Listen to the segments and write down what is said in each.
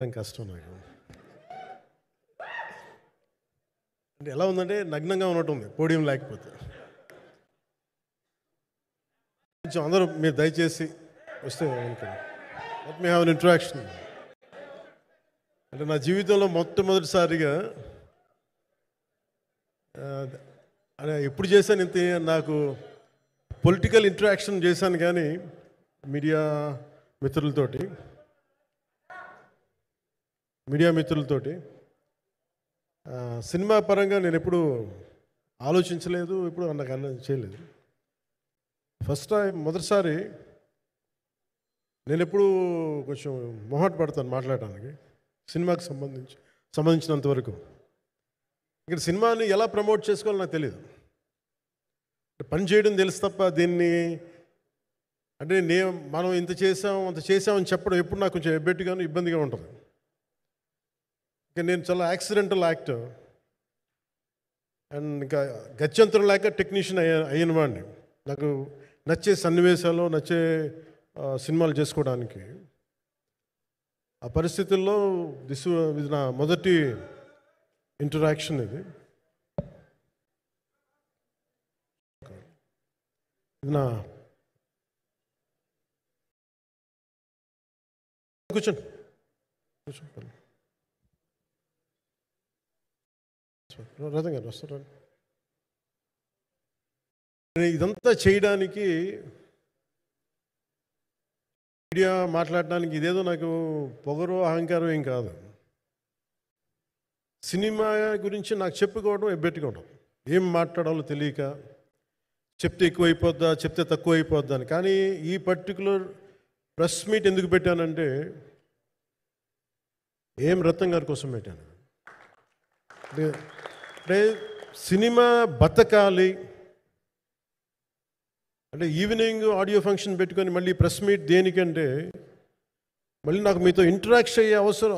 కష్టం నాకు. అంటే ఎలా ఉందంటే నగ్నంగా ఉన్నట్టు ఉంది పోడియం లేకపోతే. కొంచెం అందరూ మీరు దయచేసి వస్తే let me have an interaction. అంటే నా జీవితంలో మొట్టమొదటిసారిగా అదే ఎప్పుడు చేశాను ఇంత నాకు పొలిటికల్ ఇంటరాక్షన్ చేశాను కానీ మీడియా మిత్రులతోటి సినిమా పరంగా నేను ఎప్పుడు ఆలోచించలేదు, ఎప్పుడు నాకు చేయలేదు. ఫస్ట్ టైం మొదటిసారి నేను ఎప్పుడు కొంచెం మొహాట పడతాను మాట్లాడడానికి సినిమాకి సంబంధించినంత వరకు. ఇక్కడ సినిమాని ఎలా ప్రమోట్ చేసుకోవాలో నాకు తెలియదు. పని చేయడం తెలుసు తప్ప దీన్ని అంటే మనం ఇంత చేసామని చెప్పడం ఎప్పుడు నాకు కొంచెం ఎబ్బెట్టుగాను ఇబ్బందిగా ఉంటుంది. ఇంకా నేను చాలా యాక్సిడెంటల్ యాక్టర్ అండ్ ఇంకా గత్యంతరం లేక టెక్నీషియన్ అయిన వాడిని. నాకు నచ్చే సన్నివేశాలు నచ్చే సినిమాలు చేసుకోవడానికి ఆ పరిస్థితుల్లో ఇది నా మొదటి ఇంటరాక్షన్. ఇది నా కూర్చోండి రథం గారు వస్తారు. ఇదంతా చేయడానికి మీడియా మాట్లాడడానికి ఇదేదో నాకు పొగరు అహంకారం ఏం కాదు. సినిమా గురించి నాకు చెప్పుకోవడం ఎబ్బెట్టుకోవడం, ఏం మాట్లాడాలో తెలియక చెప్తే ఎక్కువైపోద్దా చెప్తే తక్కువ అయిపోద్దా అని. కానీ ఈ పర్టికులర్ ప్రెస్ మీట్ ఎందుకు పెట్టానంటే రత్నం గారి కోసం పెట్టాను. అంటే సినిమా బతకాలి అంటే ఈవినింగ్ ఆడియో ఫంక్షన్ పెట్టుకొని మళ్ళీ ప్రెస్ మీట్ దేనికంటే మళ్ళీ నాకు మీతో ఇంటరాక్ట్ అయ్యే అవసరం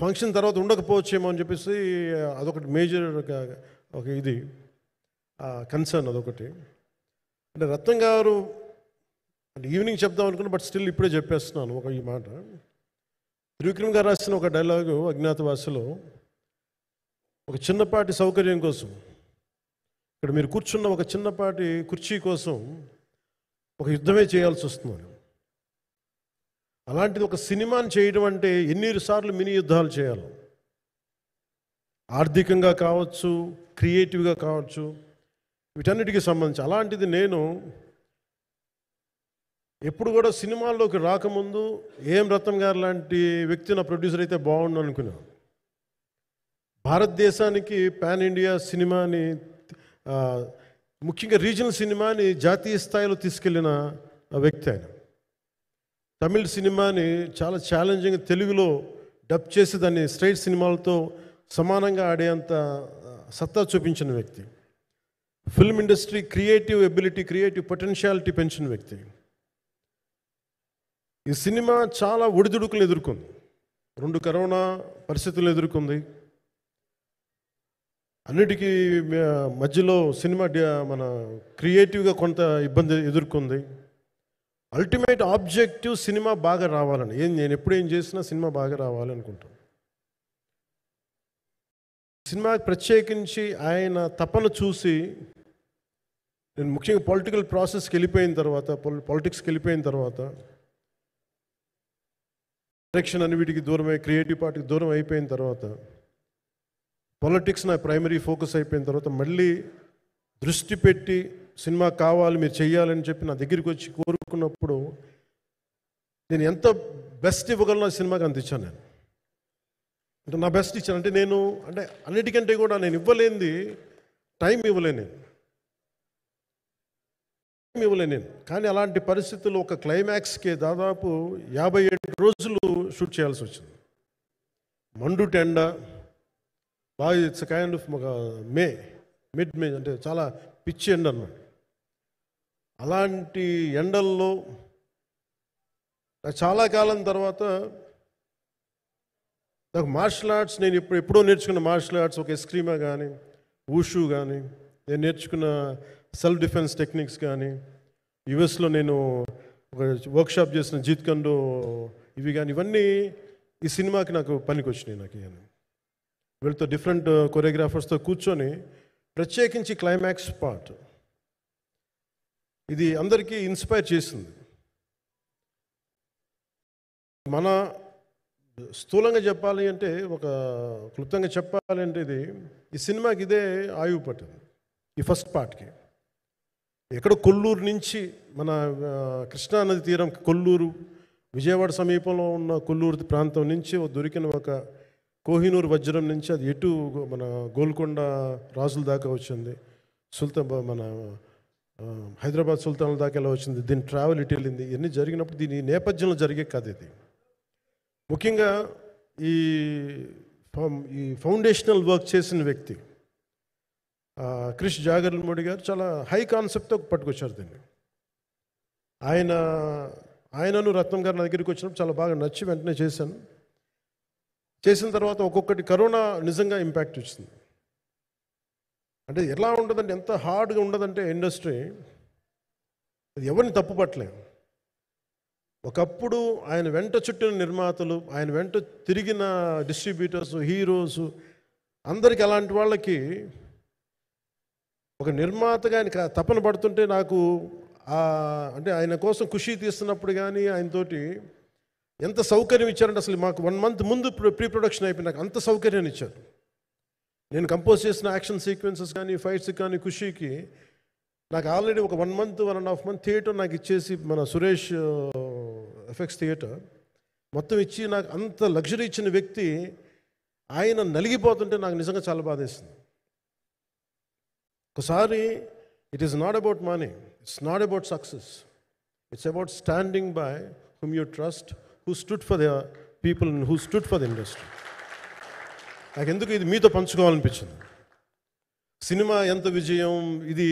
ఫంక్షన్ తర్వాత ఉండకపోవచ్చేమో అని చెప్పేసి అదొకటి మేజర్ ఒక ఇది కన్సర్న్. అదొకటి అంటే రత్నం గారు అంటే ఈవినింగ్ చెప్దాం అనుకున్నా, బట్ స్టిల్ ఇప్పుడే చెప్పేస్తున్నాను ఈ మాట. త్రివిక్రమ్ గారు రాసిన ఒక డైలాగు అజ్ఞాతవాసిలో, ఒక చిన్నపాటి సౌకర్యం కోసం ఇక్కడ మీరు కూర్చున్న ఒక చిన్నపాటి కుర్చీ కోసం ఒక యుద్ధమే చేయాల్సి వస్తుంది. అలాంటిది ఒక సినిమాని చేయడం అంటే ఎన్నిసార్లు మినీ యుద్ధాలు చేయాలి, ఆర్థికంగా కావచ్చు, క్రియేటివ్గా కావచ్చు, వీటన్నిటికీ సంబంధించి. అలాంటిది నేను ఎప్పుడు కూడా సినిమాల్లోకి రాకముందు రత్నం గారు లాంటి వ్యక్తి నా ప్రొడ్యూసర్ అయితే బాగుండు అనుకున్నాను. భారతదేశానికి పాన్ ఇండియా సినిమాని, ముఖ్యంగా రీజనల్ సినిమాని జాతీయ స్థాయిలో తీసుకెళ్ళిన వ్యక్తి ఆయన. తమిళ సినిమాని చాలా ఛాలెంజింగ్ తెలుగులో డబ్ చేసి దాన్ని స్ట్రైట్ సినిమాలతో సమానంగా ఆడేంత సత్తా చూపించిన వ్యక్తి. Film industry creative ability, creative potentiality పెంచిన వ్యక్తి. ఈ సినిమా చాలా ఒడిదుడుకులు ఎదుర్కొంది, 2 కరోనా పరిస్థితులు ఎదుర్కొంది. అన్నిటికీ మధ్యలో సినిమా మన క్రియేటివ్గా కొంత ఇబ్బంది ఎదుర్కొంది. అల్టిమేట్ ఆబ్జెక్టివ్ సినిమా బాగా రావాలని, నేను ఎప్పుడేం చేసినా సినిమా బాగా రావాలి అనుకుంటాను. సినిమా ప్రత్యేకించి ఆయన తపన చూసి నేను ముఖ్యంగా పొలిటికల్ ప్రాసెస్కి వెళ్ళిపోయిన తర్వాత, పాలిటిక్స్కి వెళ్ళిపోయిన తర్వాత, డైరెక్షన్ అన్ని వీటికి దూరమై క్రియేటివ్ పార్టీకి దూరం అయిపోయిన తర్వాత, పాలిటిక్స్ నా ప్రైమరీ ఫోకస్ అయిపోయిన తర్వాత మళ్ళీ దృష్టి పెట్టి సినిమా కావాలి మీరు చెయ్యాలని చెప్పి నా దగ్గరికి వచ్చి కోరుకున్నప్పుడు నేను ఎంత బెస్ట్ ఇవ్వగలను ఆ సినిమాకి అంత ఇచ్చాను. నేను అంటే నా బెస్ట్ ఇచ్చాను. అంటే నేను అంటే అన్నిటికంటే కూడా నేను ఇవ్వలేనిది టైం ఇవ్వలేను నేను. కానీ అలాంటి పరిస్థితుల్లో ఒక క్లైమాక్స్కి దాదాపు 57 రోజులు షూట్ చేయాల్సి వచ్చింది. మండు టెండ బాగా, ఇట్స్ కైండ్ ఆఫ్ ఒక మిడ్ మే అంటే చాలా పిచ్చి ఎండ అన్నమాట. అలాంటి ఎండల్లో నాకు చాలా కాలం తర్వాత నాకు మార్షల్ ఆర్ట్స్, నేను ఎప్పుడో నేర్చుకున్న మార్షల్ ఆర్ట్స్, ఒక ఎస్క్రీమా కానీ, ఊషు కానీ, నేను నేర్చుకున్న సెల్ఫ్ డిఫెన్స్ టెక్నిక్స్ కానీ, యుఎస్లో నేను ఒక వర్క్షాప్ చేసిన జీత్ కండో ఇవి కానీ ఇవన్నీ ఈ సినిమాకి నాకు పనికి వచ్చినాయి. నాకు ఇవన్నీ వీళ్ళతో డిఫరెంట్ కొరియోగ్రాఫర్స్తో కూర్చొని ప్రత్యేకించి క్లైమాక్స్ పార్ట్ ఇది అందరికీ ఇన్స్పైర్ చేసింది. మన స్థూలంగా చెప్పాలి అంటే, ఒక క్లుప్తంగా చెప్పాలి అంటే, ఈ సినిమాకి ఇదే ఆయువు పట్టింది. ఈ ఫస్ట్ పార్ట్కి ఎక్కడో కొల్లూరు నుంచి మన కృష్ణానది తీరం కొల్లూరు, విజయవాడ సమీపంలో ఉన్న కొల్లూరు ప్రాంతం నుంచి దొరికిన ఒక కోహినూరు వజ్రం నుంచి అది ఎటు మన గోల్కొండ రాజుల దాకా వచ్చింది, మన హైదరాబాద్ సుల్తాన్ల దాకా ఎలా వచ్చింది, దీని ట్రావెల్ ఇటు వెళ్ళింది. ఇవన్నీ జరిగినప్పుడు దీని నేపథ్యంలో జరిగే కథ ఇది. ముఖ్యంగా ఈ ఫౌండేషనల్ వర్క్ చేసిన వ్యక్తి క్రిష్ జాగర్లమూడి గారు చాలా హై కాన్సెప్ట్తో పట్టుకొచ్చారు దీన్ని. ఆయనను రత్నం గారు నా దగ్గరికి వచ్చినప్పుడు చాలా బాగా నచ్చి వెంటనే చేశాను. చేసిన తర్వాత ఒక్కొక్కటి కరోనా నిజంగా ఇంపాక్ట్ వచ్చింది. అంటే ఎలా ఉండదంటే, ఎంత హార్డ్గా ఉండదంటే ఇండస్ట్రీ, అది ఎవరిని తప్పు పట్టలేము. ఒకప్పుడు ఆయన వెంట చుట్టిన నిర్మాతలు, ఆయన వెంట తిరిగిన డిస్ట్రిబ్యూటర్స్, హీరోస్ అందరికి, అలాంటి వాళ్ళకి ఒక నిర్మాతగా ఆయన తపన పడుతుంటే నాకు అంటే ఆయన కోసం ఖుషి తీస్తున్నప్పుడు కానీ ఆయనతోటి ఎంత సౌకర్యం ఇచ్చారంటే, అసలు మాకు 1 month ముందు ప్రీ ప్రొడక్షన్ అయిపోయి నాకు అంత సౌకర్యాన్ని ఇచ్చారు. నేను కంపోజ్ చేసిన యాక్షన్ సీక్వెన్సెస్ కానీ ఫైట్స్ కానీ ఖుషీకి నాకు ఆల్రెడీ ఒక 1 month 1.5 month థియేటర్ నాకు ఇచ్చేసి, మన సురేష్ ఎఫెక్ట్స్ థియేటర్ మొత్తం ఇచ్చి నాకు అంత లగ్జరీ ఇచ్చిన వ్యక్తి ఆయన నలిగిపోతుంటే నాకు నిజంగా చాలా బాధేస్తుంది. ఒకసారి it is not about money, it's not about success, it's about standing by whom you trust, who stood for the people and who stood for the industry. నాకు ఎందుకు ఇది మీతో పంచుకోవాలనిపించింది. సినిమా ఎంత విజయం ఇది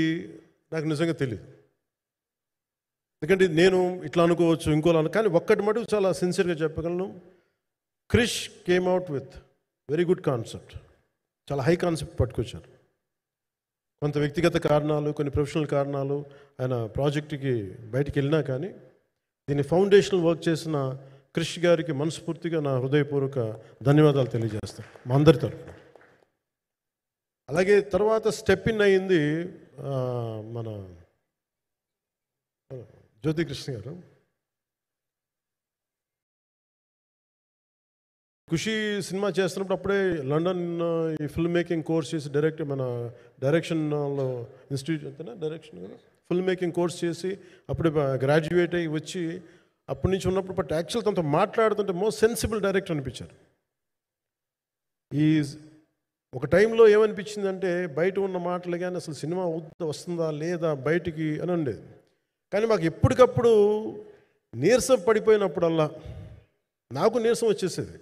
నాకు నిజంగా తెలియదు, ఎందుకంటే నేను ఇట్లా అనుకోవచ్చు ఇంకోలా, కానీ ఒక్కటి మటుకు చాలా సిన్సియర్గా చెప్పగలను. Krish came out with very good concept, చాలా హై కాన్సెప్ట్ పట్టుకొచ్చారు. కొంత వ్యక్తిగత కారణాలు, కొన్ని ప్రొఫెషనల్ కారణాలు ఆయన ప్రాజెక్టుకి బయటికి వెళ్ళినా కానీ దీన్ని ఫౌండేషనల్ వర్క్ చేసిన క్రిష్ గారికి మనస్ఫూర్తిగా నా హృదయపూర్వక ధన్యవాదాలు తెలియజేస్తాను మా అందరి తరఫున. అలాగే తర్వాత స్టెప్ ఇన్ అయింది మన జ్యోతికృష్ణ గారు. ఖుషి సినిమా చేస్తున్నప్పుడు అప్పుడే లండన్ ఈ ఫిల్మ్ మేకింగ్ కోర్స్ చేసి మన డైరెక్షన్లో ఇన్స్టిట్యూట్ అంతేనా డైరెక్షన్ కదా, ఫిల్మ్ మేకింగ్ కోర్స్ చేసి అప్పుడు గ్రాడ్యుయేట్ అయ్యి వచ్చి అప్పటి నుంచి ఉన్నప్పుడు బట్ యాక్చువల్ తనతో మాట్లాడుతుంటే మోస్ట్ సెన్సిబుల్ డైరెక్టర్ అనిపించారు. ఈ ఒక టైంలో ఏమనిపించిందంటే, బయట ఉన్న మాటలు కానీ అసలు సినిమా వస్తుందా లేదా బయటికి అని ఉండేది. కానీ మాకు ఎప్పటికప్పుడు నీరసం పడిపోయినప్పుడల్లా నాకు నీరసం వచ్చేసేది.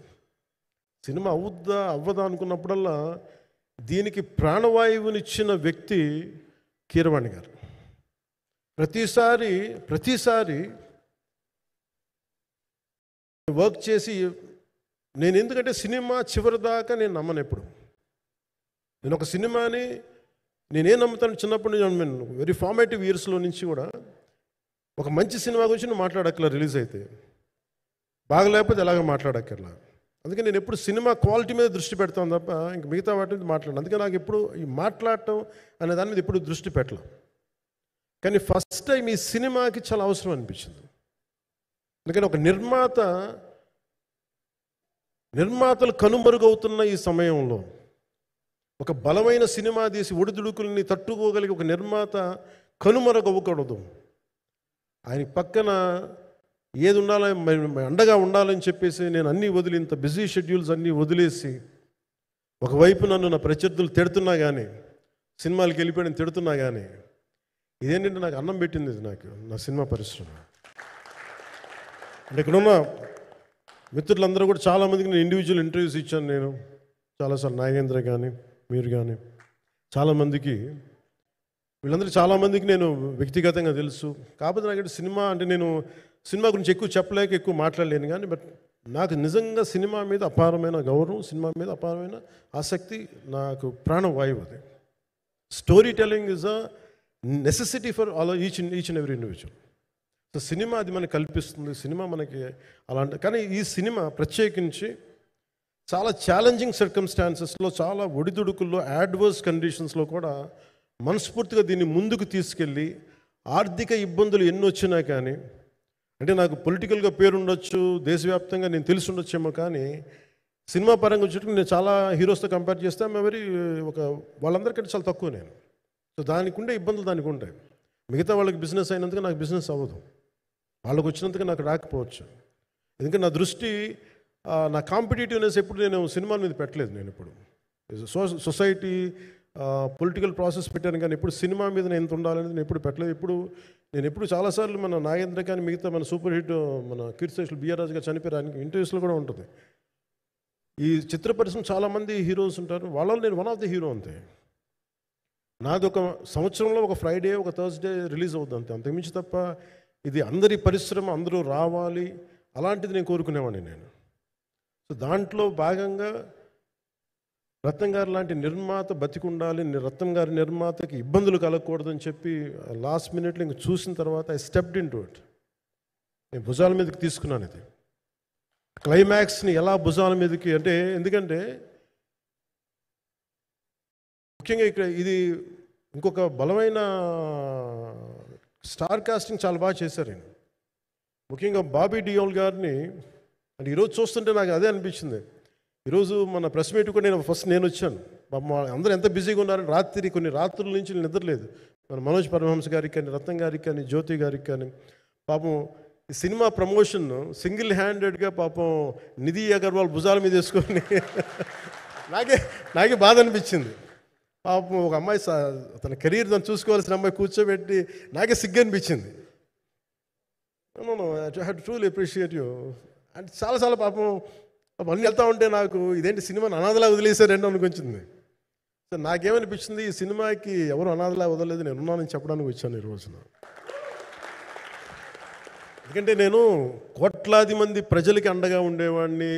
సినిమా అవుద్దా అవ్వదా అనుకున్నప్పుడల్లా దీనికి ప్రాణవాయువునిచ్చిన వ్యక్తి కీరవాణి గారు. ప్రతిసారి వర్క్ చేసి నేను, ఎందుకంటే సినిమా చివరి దాకా నేను నమ్మను ఎప్పుడు. నేను ఒక సినిమాని నేనేం నమ్ముతాను, చిన్నప్పటి నుంచి వెరీ ఫార్మేటివ్ ఇయర్స్లో నుంచి కూడా ఒక మంచి సినిమా గురించి నువ్వు మాట్లాడక్కర్లా, రిలీజ్ అయితే బాగలేకపోతే ఎలాగ మాట్లాడక్కర్లా. అందుకే నేను ఎప్పుడు సినిమా క్వాలిటీ మీద దృష్టి పెడతాను తప్ప ఇంక మిగతా వాటి మీద మాట్లాడను. అందుకే నాకు ఎప్పుడు ఈ మాట్లాడటం అనే దాని మీద ఎప్పుడు దృష్టి పెట్టలేం. కానీ ఫస్ట్ టైం ఈ సినిమాకి చాలా అవసరం అనిపించింది. ఎందుకంటే ఒక నిర్మాతలు కనుమరుగవుతున్న ఈ సమయంలో ఒక బలమైన సినిమా తీసి ఒడిదుడుకుల్ని తట్టుకోగలిగి ఒక నిర్మాత కనుమరుగవ్వకూడదు. ఆయన పక్కన ఏది ఉండాలని, అండగా ఉండాలని చెప్పేసి నేను అన్నీ వదిలి, ఇంత బిజీ షెడ్యూల్స్ అన్నీ వదిలేసి, ఒకవైపు నన్ను నా ప్రత్యర్థులు తిడుతున్నా కానీ, సినిమాలకి వెళ్ళిపోయిన తిడుతున్నా కానీ, ఇదేంటంటే నాకు అన్నం పెట్టింది ఇది నాకు నా సినిమా పరిశ్రమ. అంటే ఇక్కడున్న మిత్రులందరూ కూడా చాలామందికి నేను ఇండివిజువల్ ఇంటర్వ్యూస్ ఇచ్చాను. నేను చాలాసార్లు నాగేంద్ర కానీ మీరు కానీ చాలామందికి, వీళ్ళందరూ చాలామందికి నేను వ్యక్తిగతంగా తెలుసు. కాకపోతే నాకు సినిమా అంటే నేను సినిమా గురించి ఎక్కువ చెప్పలేక ఎక్కువ మాట్లాడలేను. కానీ బట్ నాకు నిజంగా సినిమా మీద అపారమైన గౌరవం, సినిమా మీద అపారమైన ఆసక్తి, నాకు ప్రాణవాయువు అది. Story telling is a necessity for each and every individual. So cinema అది మనకి కల్పిస్తుంది, సినిమా మనకి అలాంటి. కానీ ఈ సినిమా ప్రత్యేకించి చాలా ఛాలెంజింగ్ సర్కమ్స్టాన్సెస్లో, చాలా ఒడిదుడుకుల్లో, యాడ్వర్స్ కండిషన్స్లో కూడా మనస్ఫూర్తిగా దీన్ని ముందుకు తీసుకెళ్ళి, ఆర్థిక ఇబ్బందులు ఎన్ని వచ్చినా కానీ, అంటే నాకు పొలిటికల్గా పేరుండొచ్చు, దేశవ్యాప్తంగా నేను తెలిసి ఉండొచ్చేమో, కానీ సినిమా పరంగా వచ్చేటప్పుడు నేను చాలా హీరోస్తో కంపేర్ చేస్తే వెరీ వాళ్ళందరికంటే చాలా తక్కువ నేను. సో దానికి ఉండే ఇబ్బందులు దానికి ఉంటాయి. మిగతా వాళ్ళకి బిజినెస్ అయినందుకు నాకు బిజినెస్ అవ్వదు, వాళ్ళకి వచ్చినందుకు నాకు రాకపోవచ్చు. ఎందుకంటే నా దృష్టి, నా కాంపిటేటివ్నెస్ ఎప్పుడు నేను సినిమాల మీద పెట్టలేదు. నేను ఇప్పుడు సొసైటీ పొలిటికల్ ప్రాసెస్ పెట్టాను, కానీ ఎప్పుడు సినిమా మీద నేను ఎంత ఉండాలనేది నేను ఎప్పుడు పెట్టలేదు. నేను ఎప్పుడు చాలాసార్లు మన నాగేంద్ర కానీ మిగతా మన సూపర్ హిట్ మన కీర్తిశేషులు బిఆర్ రాజు గారు చనిపోయారు, ఆయనకి ఇంటర్వ్యూస్లో కూడా ఉంటుంది. ఈ చిత్ర పరిశ్రమ చాలామంది హీరోస్ ఉంటారు, వాళ్ళలో నేను వన్ ఆఫ్ ది హీరో అంతే. నాది ఒక సంవత్సరంలో ఒక ఫ్రైడే, ఒక థర్స్డే రిలీజ్ అవుతుంది అంతే, అంతకుమించి తప్ప ఇది అందరి పరిశ్రమ, అందరూ రావాలి అలాంటిది నేను కోరుకునేవాడిని నేను. సో దాంట్లో భాగంగా రత్నం గారు లాంటి నిర్మాత బతికుండాలి, రత్నం గారి నిర్మాతకి ఇబ్బందులు కలగకూడదని చెప్పి లాస్ట్ మినిట్లో ఇంక చూసిన తర్వాత I stepped in to it. నేను భుజాల మీదకి తీసుకున్నాను ఇది, క్లైమాక్స్ని ఎలా భుజాల మీదకి, అంటే ఎందుకంటే ముఖ్యంగా ఇక్కడ ఇది ఇంకొక బలమైన స్టార్ కాస్టింగ్ చాలా బాగా చేశారు ఆయన. ముఖ్యంగా బాబీ డియోల్ గారిని, అంటే ఈరోజు చూస్తుంటే నాకు అదే అనిపించింది. ఈరోజు మన ప్రెస్ మీట్ కూడా నేను వచ్చాను, అందరూ ఎంత బిజీగా ఉన్నారని కొన్ని రాత్రుల నుంచి నేను నిద్రలేదు. మన మనోజ్ పరమహంస గారికి కానీ, రత్నం గారికి కానీ, జ్యోతి గారికి కానీ, పాపం ఈ సినిమా ప్రమోషన్ సింగిల్ హ్యాండెడ్గా పాపం నిధి అగర్వాల్ భుజాల మీద వేసుకొని నాకే బాధ అనిపించింది. పాపం ఒక అమ్మాయి తన కెరీర్ తను చూసుకోవాల్సిన అమ్మాయి కూర్చోబెట్టి నాకే సిగ్గు అనిపించింది. I have to truly appreciate you. అంటే చాలా పాపం అన్నీ వెళ్తూ ఉంటే నాకు ఇదేంటి సినిమాని అనాథలా వదిలేసారండి అనిపించింది. సో నాకేమనిపించింది, ఈ సినిమాకి ఎవరు అనాథలా వదలలేదు, నేను ఉన్నానని చెప్పడానికి వచ్చాను ఈ రోజున. ఎందుకంటే నేను కోట్లాది మంది ప్రజలకి అండగా ఉండేవాడిని,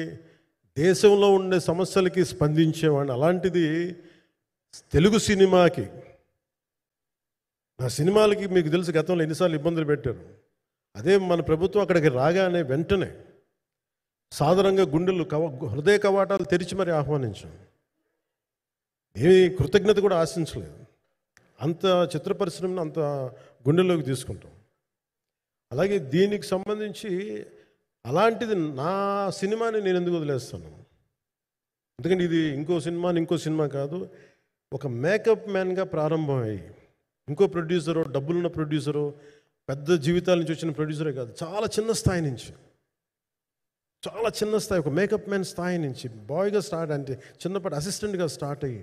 దేశంలో ఉండే సమస్యలకి స్పందించేవాడిని. అలాంటిది తెలుగు సినిమాకి, నా సినిమాలకి మీకు తెలుసు గతంలో ఎన్నిసార్లు ఇబ్బందులు పెట్టారు. అదే మన ప్రభుత్వం అక్కడికి రాగానే వెంటనే సాధారణంగా హృదయ కవాటాలు తెరిచి మరి ఆహ్వానించాం. ఏమి కృతజ్ఞత కూడా ఆశించలేదు. అంత చిత్ర పరిశ్రమను అంత గుండెల్లోకి తీసుకుంటాం. అలాగే దీనికి సంబంధించి అలాంటిది నా సినిమాని నేను ఎందుకు వదిలేస్తాను? ఎందుకంటే ఇది ఇంకో సినిమా కాదు, ఒక మేకప్ మ్యాన్గా ప్రారంభమయ్యి ఇంకో ప్రొడ్యూసరు, డబ్బులున్న ప్రొడ్యూసరు, పెద్ద జీవితాల నుంచి వచ్చిన ప్రొడ్యూసరే కాదు, చాలా చిన్న స్థాయి నుంచి, ఒక మేకప్ మ్యాన్ స్థాయి నుంచి బాయ్గా స్టార్ట్, అంటే చిన్నపాటి అసిస్టెంట్గా స్టార్ట్ అయ్యి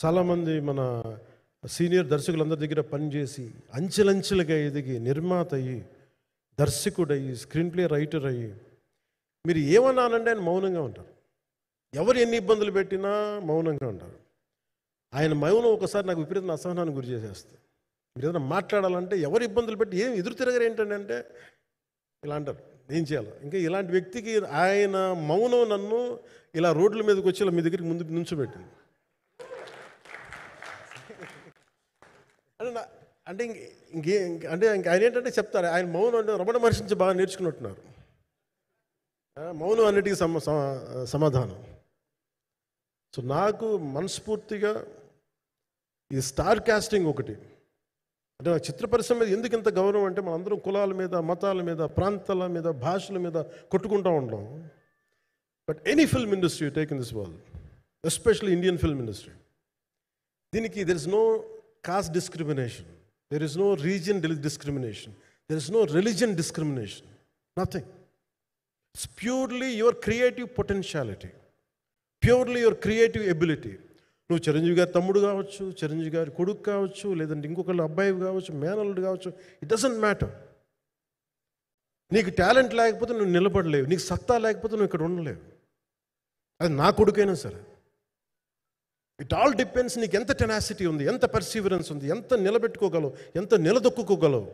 చాలామంది మన సీనియర్ దర్శకులందరి దగ్గర పనిచేసి అంచెలంచెలుగా ఎదిగి నిర్మాత అయ్యి, దర్శకుడయ్యి, స్క్రీన్ ప్లే రైటర్ అయ్యి, మీరు ఏమన్నానంటే ఆయన మౌనంగా ఉంటారు. ఎవరు ఎన్ని ఇబ్బందులు పెట్టినా మౌనంగా ఉంటారు. ఆయన మౌనం ఒకసారి నాకు విపరీత అసహనానికి గురి చేసేస్తుంది. మీరు ఏదైనా మాట్లాడాలంటే ఎవరు ఇబ్బందులు పెట్టి ఏం ఎదురు తిరగరు ఏంటంటే అంటే ఇలా అంటారు, ఏం చేయాలి. ఇంకా ఇలాంటి వ్యక్తికి ఆయన మౌనం నన్ను ఇలా రోడ్ల మీదకి వచ్చి ఇలా మీ దగ్గరికి ముందుకు నుంచోబెట్టింది. అంటే ఆయన ఏంటంటే చెప్తారు, ఆయన మౌనం అంటే రమణ మహర్షి నుంచి బాగా నేర్చుకున్నట్టున్నారు. మౌనం అన్నిటికీ సమాధానం. సో నాకు మనస్ఫూర్తిగా ఈ స్టార్ కాస్టింగ్ ఒకటి, అంటే నాకు చిత్ర పరిశ్రమ మీద ఎందుకు ఇంత గౌరవం అంటే మనందరం కులాల మీద, మతాల మీద, ప్రాంతాల మీద, భాషల మీద కొట్టుకుంటూ ఉంటాం. But any film industry you take in this world, especially Indian film industry, దీనికి there is no caste discrimination, there is no region discrimination, there is no religion discrimination, nothing. It's purely your creative potentiality, purely your creative ability. నువ్వు చిరంజీవి గారి తమ్ముడు కావచ్చు, చిరంజీవి గారి కొడుకు కావచ్చు, లేదంటే ఇంకొకళ్ళు అబ్బాయి కావచ్చు, మేనల్లుడు కావచ్చు, ఇట్ డజంట్ మ్యాటర్. నీకు టాలెంట్ లేకపోతే నువ్వు నిలబడలేవు, నీకు సత్తా లేకపోతే నువ్వు ఇక్కడ ఉండలేవు. అది నా కొడుకైనా సరే. ఇట్ ఆల్ డిపెండ్స్ నీకు ఎంత టెనాసిటీ ఉంది, ఎంత పర్సీవరెన్స్ ఉంది, ఎంత నిలబెట్టుకోగలవు, ఎంత నిలదొక్కుకోగలవు,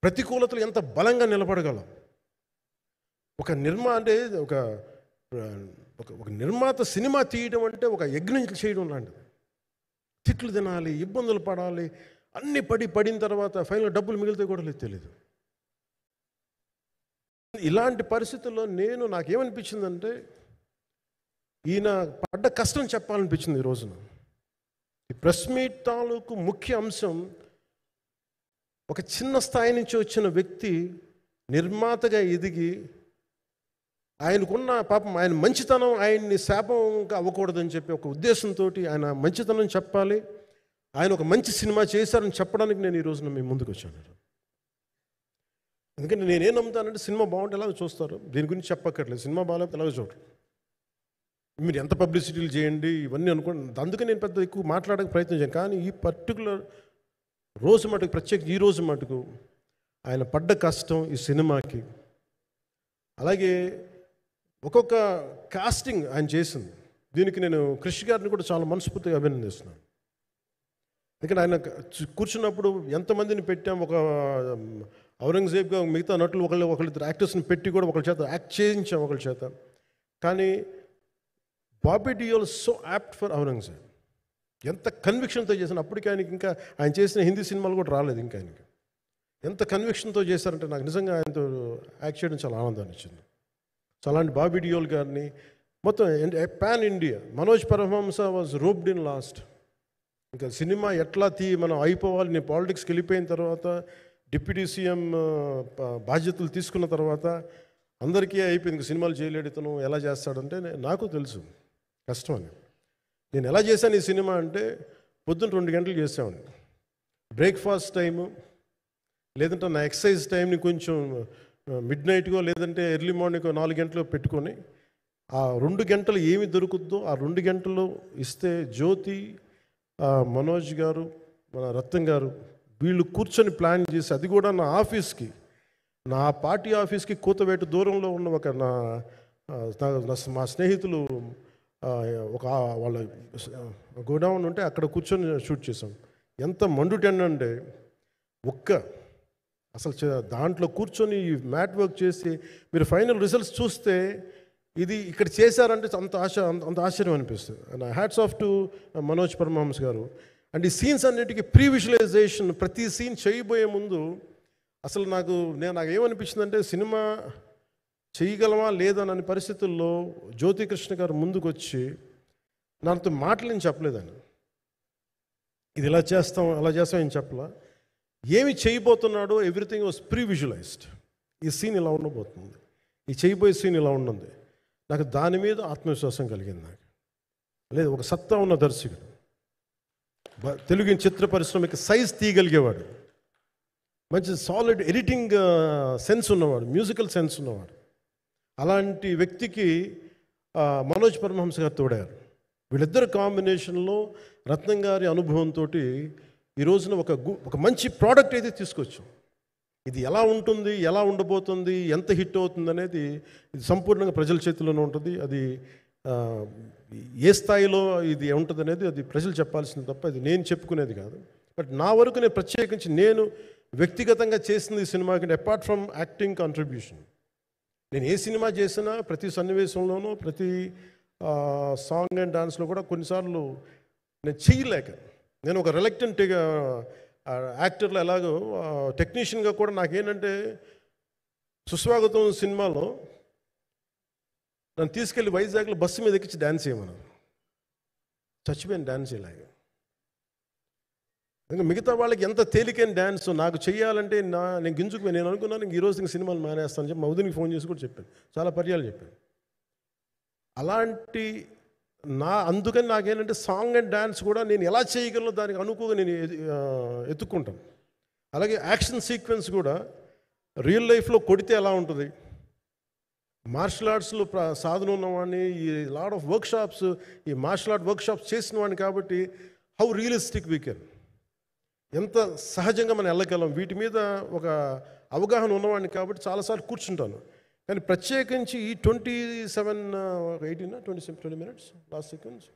ప్రతికూలతలు ఎంత బలంగా నిలబడగలవు. ఒక నిర్మాత సినిమా తీయడం అంటే ఒక యజ్ఞం చేయడం లాంటిది. తిట్లు తినాలి, ఇబ్బందులు పడాలి, అన్నీ పడిన తర్వాత ఫైనల్ డబ్బులు మిగిలితే కూడా లేదు తెలియదు. ఇలాంటి పరిస్థితుల్లో నాకేమనిపించిందంటే ఈయన పడ్డ కష్టం చెప్పాలనిపించింది ఈ రోజున. ఈ ప్రెస్ మీట్ తాలూకు ముఖ్య అంశం, ఒక చిన్న స్థాయి నుంచి వచ్చిన వ్యక్తి నిర్మాతగా ఎదిగి ఆయనకున్న పాపం ఆయన మంచితనం ఆయన్ని శాపంగా అవ్వకూడదని చెప్పి ఒక ఉద్దేశంతో ఆయన మంచితనం చెప్పాలి, ఆయన ఒక మంచి సినిమా చేశారని చెప్పడానికి నేను ఈ రోజున మీ ముందుకు వచ్చాను. ఎందుకంటే నేనేం నమ్ముతానంటే సినిమా బాగుంటే ఎలాగో చూస్తారు, దీని గురించి చెప్పక్కర్లేదు. సినిమా బాగాలేకపోతే ఎలాగో చూడరు, మీరు ఎంత పబ్లిసిటీలు చేయండి ఇవన్నీ అనుకోండి. అందుకే నేను పెద్ద ఎక్కువ మాట్లాడడానికి ప్రయత్నం చేయను. కానీ ఈ పర్టికులర్ రోజు మటుకు, ప్రత్యేక ఈ రోజు మటుకు ఆయన పడ్డ కష్టం ఈ సినిమాకి, అలాగే ఒక్కొక్క కాస్టింగ్ ఆయన చేసింది, దీనికి నేను కృషి గారిని కూడా చాలా మనస్ఫూర్తిగా అభినందిస్తున్నాను. ఎందుకంటే ఆయన కూర్చున్నప్పుడు ఎంతమందిని పెట్టాం, ఒక ఔరంగజేబ్గా మిగతా నటులు ఒకళ్ళిద్దరు యాక్టర్స్ని పెట్టి కూడా ఒకళ్ళ చేత యాక్ట్ చేయించాం ఒకళ్ళ చేత. కానీ Bobby Deol so apt for Aurangzeb, ఎంత కన్విక్షన్తో చేశాను. అప్పటికి ఆయనకి ఇంకా ఆయన చేసిన హిందీ సినిమాలు కూడా రాలేదు ఇంకా ఆయనకి. ఎంత కన్విక్షన్తో చేశారంటే నాకు నిజంగా ఆయనతో యాక్ట్ చేయడం చాలా ఆనందాన్ని ఇచ్చింది. సో అలాంటి బాబీ డియోల్ గారిని మొత్తం pan India, Manoj Paramahamsa was roped in last. ఇంకా సినిమా ఎట్లా మనం అయిపోవాలి, నేను పాలిటిక్స్కి వెళ్ళిపోయిన తర్వాత, డిప్యూటీ సీఎం బాధ్యతలు తీసుకున్న తర్వాత అందరికీ అయిపోయింది, సినిమాలు చేయలేడు ఇతను, ఎలా చేస్తాడంటే నాకు తెలుసు కష్టం అని. నేను ఎలా చేశాను ఈ సినిమా అంటే, పొద్దున్న 2 గంటలు చేసామండి, బ్రేక్ఫాస్ట్ టైము, లేదంటే నా ఎక్సర్సైజ్ టైంని కొంచెం మిడ్ నైట్గో లేదంటే ఎర్లీ మార్నింగ్ 4 గంటలు పెట్టుకొని, ఆ 2 గంటలు ఏమి దొరుకుతుందో ఆ 2 గంటలు ఇస్తే జ్యోతి, మనోజ్ గారు, మన రత్నం గారు వీళ్ళు కూర్చొని ప్లాన్ చేసి, అది కూడా నా ఆఫీస్కి, నా పార్టీ ఆఫీస్కి కూతవేటు దూరంలో ఉన్న ఒక మా స్నేహితులు ఒక వాళ్ళ గోడౌన్ ఉంటే అక్కడ కూర్చొని షూట్ చేసాం. ఎంత మండుటెండంటే అసలు దాంట్లో కూర్చొని మ్యాట్ వర్క్ చేసి మీరు ఫైనల్ రిజల్ట్స్ చూస్తే ఇది ఇక్కడ చేశారంటే అంత ఆశ్చర్యం అనిపిస్తుంది. Hats off to Manoj Paramahamsa గారు. అండ్ ఈ సీన్స్ అన్నిటికీ ప్రీ విజువలైజేషన్, ప్రతి సీన్ చేయబోయే ముందు అసలు నాకు ఏమనిపించిందంటే, సినిమా చేయగలమా లేదనని పరిస్థితుల్లో జ్యోతికృష్ణ గారు ముందుకు వచ్చి నాతో మాటలు నేను చెప్పలేదని, ఇది ఇలా చేస్తాం అలా చేస్తాం ఏం చెప్పలా, ఏమి చేయబోతున్నాడో ఎవ్రీథింగ్ వాజ్ ప్రీ విజువలైజ్డ్. ఈ సీన్ ఇలా ఉండబోతుంది, ఈ చేయబోయే సీన్ ఇలా ఉన్నది. నాకు దాని మీద ఆత్మవిశ్వాసం కలిగింది. నాకు లేదు, ఒక సత్తా ఉన్న దర్శకుడు, తెలుగు చిత్ర పరిశ్రమకి సైజ్ తీయగలిగేవాడు, మంచి సాలిడ్ ఎడిటింగ్ సెన్స్ ఉన్నవాడు, మ్యూజికల్ సెన్స్ ఉన్నవాడు. అలాంటి వ్యక్తికి మనోజ్ పరమహంస గారు తోడారు. వీళ్ళిద్దరు కాంబినేషన్లో రత్నం గారి అనుభవంతో ఈ రోజున ఒక మంచి ప్రోడక్ట్ అయితే తీసుకొచ్చాం. ఇది ఎలా ఉంటుంది, ఎలా ఉండబోతుంది, ఎంత హిట్ అవుతుంది అనేది ఇది సంపూర్ణంగా ప్రజల చేతిలోనే ఉంటుంది. అది ఏ స్థాయిలో ఇది ఉంటుంది అనేది అది ప్రజలు చెప్పాల్సింది తప్ప ఇది నేను చెప్పుకునేది కాదు. బట్ నా వరకు నేను ప్రత్యేకించి నేను వ్యక్తిగతంగా చేసింది ఈ సినిమాకి, అపార్ట్ ఫ్రమ్ యాక్టింగ్ కాంట్రిబ్యూషన్, నేను ఏ సినిమా చేసినా ప్రతి సన్నివేశంలోనూ ప్రతి సాంగ్ అండ్ డాన్స్లో కూడా కొన్నిసార్లు నేను చేయలేక, నేను ఒక రిలక్టెంట్ యాక్టర్లో ఎలాగో టెక్నీషియన్గా కూడా నాకేంటంటే, సుస్వాగతం సినిమాలో నన్ను తీసుకెళ్ళి వైజాగ్లో బస్సు మీద ఎక్కించి డ్యాన్స్ చేయమన్నారు. చచ్చిపోయాను డ్యాన్స్ చేయలేక. ఇంకా మిగతా వాళ్ళకి ఎంత తేలికైన డ్యాన్స్ నాకు చేయాలంటే నేను గింజుకుపోయి నేను అనుకున్నాను ఈ రోజు సినిమాలు మానేస్తాను చెప్పి మా వదినికి ఫోన్ చేసి కూడా చెప్పాను, చాలా పర్యాలు చెప్పాను. అలాంటి అందుకని నాకేంటంటే సాంగ్ అండ్ డ్యాన్స్ కూడా నేను ఎలా చేయగలను దానికి అనుకోగా నేను ఎత్తుక్కుంటాను. అలాగే యాక్షన్ సీక్వెన్స్ కూడా రియల్ లైఫ్లో కొడితే ఎలా ఉంటుంది, మార్షల్ ఆర్ట్స్లో సాధన ఉన్నవాడిని, ఈ లాట్ ఆఫ్ వర్క్షాప్స్, ఈ మార్షల్ ఆర్ట్ వర్క్షాప్స్ చేసిన వాడిని కాబట్టి హౌ రియలిస్టిక్ వీ కెన్, ఎంత సహజంగా మనం వెళ్ళగలం, వీటి మీద ఒక అవగాహన ఉన్నవాడిని కాబట్టి చాలాసార్లు కూర్చుంటాను. కానీ ప్రత్యేకించి ఈ 20 minutes లాస్ట్ సీక్వెన్స్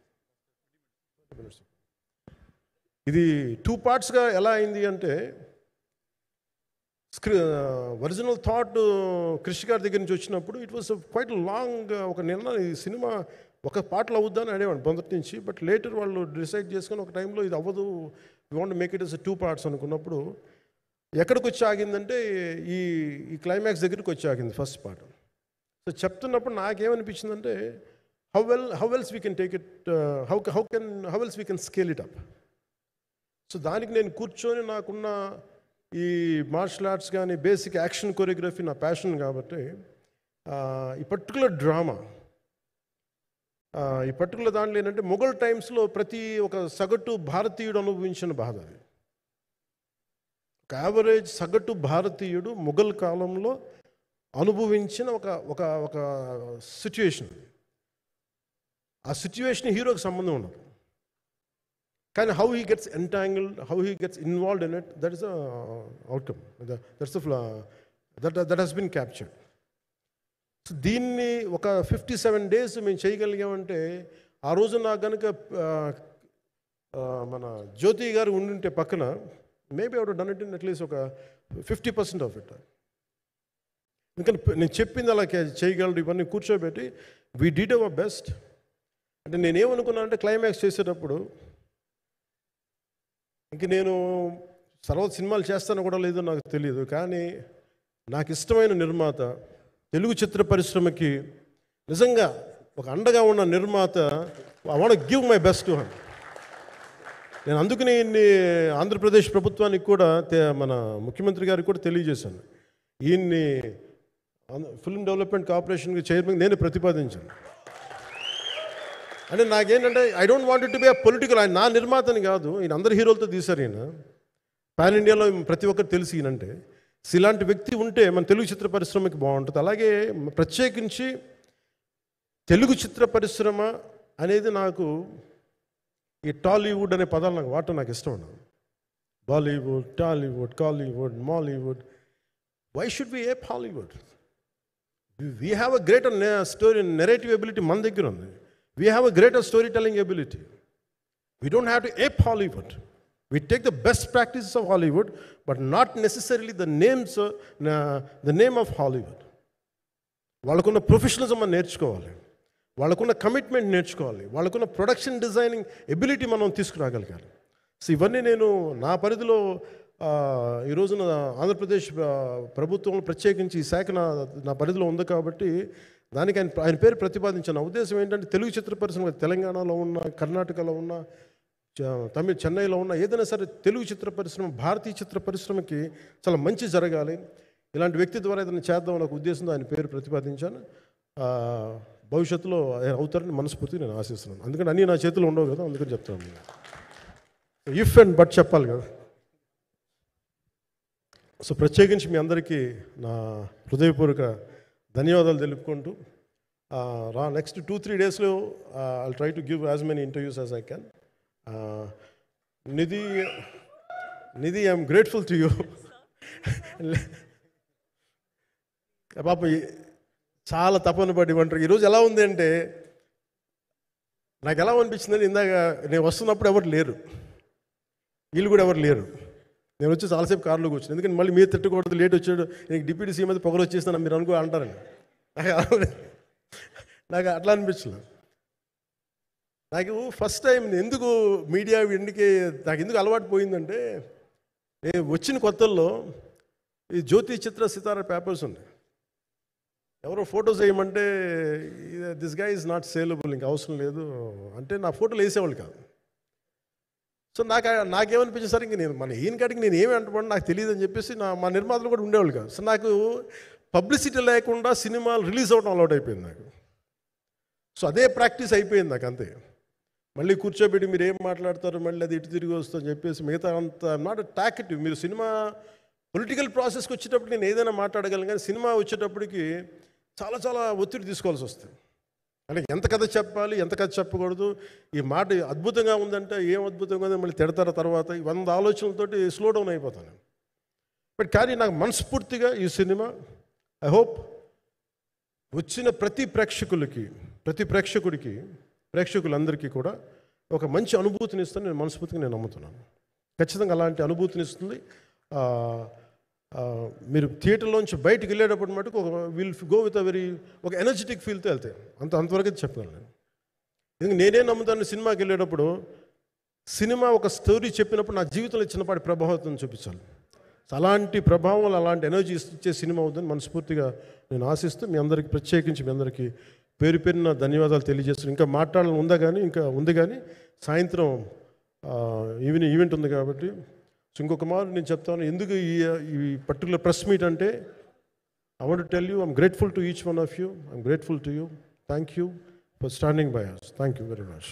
ఇది 2 partsగా ఎలా అయింది అంటే, ఒరిజినల్ థాట్ కృషి గారి దగ్గర నుంచి వచ్చినప్పుడు ఇట్ వాస్ క్వైట్ లాంగ్, ఒక ఈ సినిమా ఒక పాటలో అవుద్దని అనేవాడు మొదటి నుంచి. బట్ లేటర్ వాళ్ళు డిసైడ్ చేసుకొని ఒక టైంలో ఇది అవ్వదు, we want make it as 2 parts అనుకున్నప్పుడు ఎక్కడికి వచ్చి ఆగిందంటే ఈ ఈ క్లైమాక్స్ దగ్గరికి వచ్చి ఆగింది ఫస్ట్ పార్ట్. సో చెప్తున్నప్పుడు నాకేమనిపించిందంటే how else we can take it, how else we can scale it up. So దానికి నేను కూర్చొని నాకున్న ఈ మార్షల్ ఆర్ట్స్ కానీ బేసిక్ యాక్షన్ కొరియోగ్రఫీ నా ప్యాషన్ కాబట్టి ఈ పర్టికులర్ డ్రామా, ఈ పర్టికులర్ దాంట్లో ఏంటంటే మొఘల్ టైమ్స్లో ప్రతి ఒక సగటు భారతీయుడు అనుభవించిన బాధ అది. ఒక యావరేజ్ సగటు భారతీయుడు మొఘల్ కాలంలో అనుభవించిన ఒక ఒక ఒక సిచ్యువేషన్. ఆ సిచ్యువేషన్ హీరోకి సంబంధం ఉండదు, కానీ how he gets entangled, how he gets involved in it, that is the outcome, that he's been captured. So దీన్ని ఒక 57 days మేము చేయగలిగామంటే, ఆ రోజు నాకు కనుక మన జ్యోతి గారు ఉండుంటే పక్కన, maybe out done it in at least ఒక 50% ఆఫ్ ఇట్. ఎందుకంటే నేను చెప్పింది అలా చేయగలరు ఇవన్నీ కూర్చోబెట్టి వీ డిడ్ అవర్ బెస్ట్. అంటే నేనేమనుకున్నాను అంటే క్లైమాక్స్ చేసేటప్పుడు ఇంక నేను తర్వాత సినిమాలు చేస్తానో కూడా లేదో నాకు తెలియదు, కానీ నాకు ఇష్టమైన నిర్మాత, తెలుగు చిత్ర పరిశ్రమకి నిజంగా ఒక అండగా ఉన్న నిర్మాత, I want give my best to him. నేను అందుకని ఆంధ్రప్రదేశ్ ప్రభుత్వానికి కూడా మన ముఖ్యమంత్రి గారికి కూడా తెలియజేశాను, ఈయన్ని ఫిల్మ్ డెవలప్మెంట్ కార్పొరేషన్కి చైర్మన్ నేను ప్రతిపాదించాను. అంటే నాకేంటంటే I don't want it to be a political, ఆయన నా నిర్మాతని కాదు, ఈయన అందరు హీరోలతో తీశారు, ఈయన పాన్ ఇండియాలో ప్రతి ఒక్కరు తెలిసి ఈయనంటే. ఇలాంటి వ్యక్తి ఉంటే మన తెలుగు చిత్ర పరిశ్రమకి బాగుంటుంది. అలాగే ప్రత్యేకించి తెలుగు చిత్ర పరిశ్రమ అనేది నాకు ఈ టాలీవుడ్ అనే పదాలు నాకు వాడటం నాకు ఇష్టం ఉండదు. Bollywood, Tollywood, Kollywood, Mollywood, why should be ape Hollywood? We have a greater story narrative ability మన దగ్గర ఉంది. We have a greater storytelling ability. We don't have to ape Hollywood. We take the best practices of Hollywood, but not necessarily the name of Hollywood. వాళ్ళకున్న professionalism మనం నేర్చుకోవాలి, వాళ్ళకున్న commitment నేర్చుకోవాలి, వాళ్ళకున్న production designing ability మనం తీసుకురాగలగాలి. So ఇవన్నీ నేను నా పరిధిలో ఈ రోజున ఆంధ్రప్రదేశ్ ప్రభుత్వం ప్రత్యేకించి ఈ శాఖ నా పరిధిలో ఉంది కాబట్టి దానికి ఆయన పేరు ప్రతిపాదించిన ఉద్దేశం ఏంటంటే, తెలుగు చిత్ర పరిశ్రమ తెలంగాణలో ఉన్న, కర్ణాటకలో ఉన్న, చెన్నైలో ఉన్న ఏదైనా సరే తెలుగు చిత్ర పరిశ్రమ, భారతీయ చిత్ర పరిశ్రమకి చాలా మంచి జరగాలి, ఇలాంటి వ్యక్తి ద్వారా ఏదైనా చేద్దాం అనే ఉద్దేశంతో ఆయన పేరు ప్రతిపాదించాను. భవిష్యత్తులో అవుతారని మనస్ఫూర్తిగా నేను ఆశిస్తున్నాను. అందుకని అన్నీ నా చేతిలో ఉండవు కదా, అందుకని చెప్తాను. ఇఫ్ అండ్ బట్ చెప్పాలి కదా. సో ప్రత్యేకించి మీ అందరికీ నా హృదయపూర్వక ధన్యవాదాలు తెలుపుకుంటూ, నెక్స్ట్ 2-3 daysలో I'll try to give as many interviews as I can. Nidhi I'm grateful to you. పాప చాలా తపన పడి ఉంటారు. ఈరోజు ఎలా ఉంది అంటే, నాకు ఎలా అనిపించిందని, ఇందాక నేను వస్తున్నప్పుడు ఎవరు లేరు, వీళ్ళు కూడా ఎవరు లేరు. నేను వచ్చి చాలాసేపు కారులో కూర్చున్నాను, ఎందుకంటే మళ్ళీ మీరు తిట్టకూడదు, లేట్ వచ్చాడు, నీకు డిప్యూటీ సీఎం అయితే పొగలు వచ్చేస్తాను మీరు అనుకో అంటారని. నాకు అట్లా అనిపించలేదు. నాకు ఫస్ట్ టైం ఎందుకు మీడియా నాకు ఎందుకు అలవాటు పోయిందంటే, నేను వచ్చిన కొత్తల్లో ఈ జ్యోతి చిత్ర సితారా పేపర్స్ ఉన్నాయి, ఎవరో ఫొటోస్ వేయమంటే దిస్ గా ఈజ్ నాట్ సేలబుల్, ఇంకా అవసరం లేదు అంటే నా ఫోటోలు వేసేవాళ్ళు కాదు. సో నాకేమనిపించింది, సరే ఇంక నేను ఈయన కాడికి నేను ఏమి అంటున్నాను నాకు తెలియదు అని చెప్పేసి మా నిర్మాతలు కూడా ఉండేవాళ్ళు కాదు. సో నాకు పబ్లిసిటీ లేకుండా సినిమాలు రిలీజ్ అవ్వడం అలవాటు అయిపోయింది నాకు. సో అదే ప్రాక్టీస్ అయిపోయింది నాకు, అంతే. మళ్ళీ కూర్చోబెట్టి మీరు ఏం మాట్లాడతారు, మళ్ళీ అది ఇటు తిరిగి వస్తుందని చెప్పేసి మిగతా అంత నాట్ టాకెటివ్. మీరు సినిమా పొలిటికల్ ప్రాసెస్కి వచ్చేటప్పుడు నేను ఏదైనా మాట్లాడగలను, కానీ సినిమా వచ్చేటప్పటికి చాలా చాలా ఒత్తిడి తీసుకోవాల్సి వస్తుంది. అంటే ఎంత కథ చెప్పాలి, ఎంత కథ చెప్పకూడదు, ఈ మాట అద్భుతంగా ఉందంటే ఏం అద్భుతంగా ఉందని మళ్ళీ తిడతారు, తర్వాత 100 ఆలోచనలతోటి స్లో డౌన్ అయిపోతాను. బట్ కానీ నాకు మనస్ఫూర్తిగా ఈ సినిమా ఐ హోప్ వచ్చిన ప్రతి ప్రేక్షకులందరికీ కూడా ఒక మంచి అనుభూతిని ఇస్తాను నేను మనస్ఫూర్తిగా నేను నమ్ముతున్నాను. ఖచ్చితంగా అలాంటి అనుభూతిని ఇస్తుంది. మీరు థియేటర్లోంచి బయటికి వెళ్ళేటప్పుడు మటుకు విల్ గో విత్ ఒక ఎనర్జెటిక్ ఫీల్తో వెళ్తాయి, అంతవరకు అయితే చెప్పగలను నేను. ఎందుకంటే నేనే నమ్ముతాను, సినిమాకి వెళ్ళేటప్పుడు సినిమా ఒక స్టోరీ చెప్పినప్పుడు నా జీవితంలో చిన్నపాటి ప్రభావితం చూపించాలి. అలాంటి ప్రభావం, అలాంటి ఎనర్జీ ఇచ్చే సినిమా అవుతుందని మనస్ఫూర్తిగా నేను ఆశిస్తూ మీ అందరికీ ప్రత్యేకించి మీ అందరికీ పేరు పేరున ధన్యవాదాలు తెలియజేస్తున్నాను. ఇంకా మాట్లాడాలని ఉంది కానీ సాయంత్రం ఈవెంట్ ఉంది కాబట్టి. సో ఇంకొక మాట నేను చెప్తాను, ఎందుకు ఈ పర్టికులర్ ప్రెస్ మీట్ అంటే, I want to tell you, I'm grateful to each one of you. I'm grateful to you. Thank you for standing by us. Thank you very much.